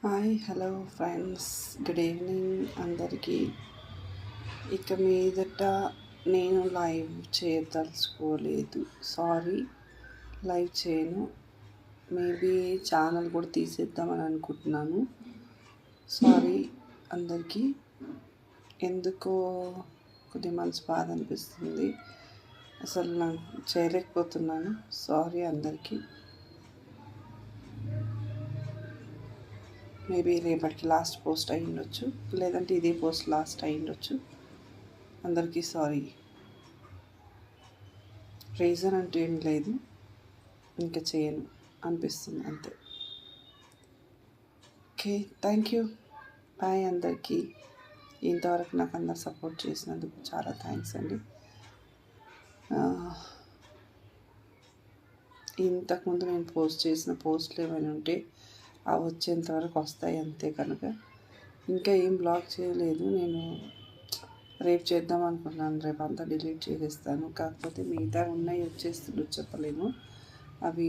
Hi hello friends, good evening అందరికీ. ఇక మీదట నేను లైవ్ చేయదలుచుకోలేదు. సారీ, లైవ్ చేయను. మేబీ ఛానల్ కూడా తీసేద్దామని అనుకుంటున్నాను. సారీ అందరికీ. ఎందుకో కొద్ది మనసు బాధ అనిపిస్తుంది. అసలు నాకు చేయలేకపోతున్నాను. సారీ అందరికీ. మేబీ రేపటికి లాస్ట్ పోస్ట్ అయి ఉండొచ్చు, లేదంటే ఇదే పోస్ట్ లాస్ట్ అయి ఉండొచ్చు. అందరికీ సారీ. రీజన్ అంటూ ఏం లేదు, ఇంకా చేయను అనిపిస్తుంది అంతే. ఓకే, థ్యాంక్ యూ, బాయ్ అందరికీ. ఇంతవరకు నాకు అందరు సపోర్ట్ చేసినందుకు చాలా థ్యాంక్స్ అండి. ఇంతకుముందు నేను పోస్ట్ చేసిన పోస్టులు ఏమైనా ఉంటే అవి వచ్చేంత వరకు వస్తాయి అంతే. కనుక ఇంకా ఏం బ్లాక్ చేయలేదు. నేను రేపు చేద్దాం అనుకున్నాను, రేపు అంతా డిలీట్ చేసేస్తాను. కాకపోతే మిగతా ఉన్నాయి వచ్చేస్తుండో చెప్పలేను. అవి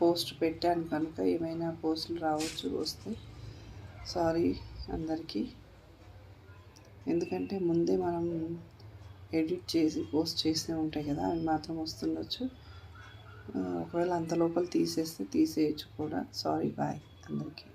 పోస్ట్ పెట్టాను కనుక ఏమైనా పోస్టులు రావచ్చు, వస్తే సారీ అందరికీ. ఎందుకంటే ముందే మనం ఎడిట్ చేసి పోస్ట్ చేసే ఉంటాయి కదా, అవి మాత్రం వస్తుండొచ్చు. ఒకవేళ అంత లోపల తీసేస్తే తీసేయచ్చు కూడా. సారీ, బాయ్ అందరికీ.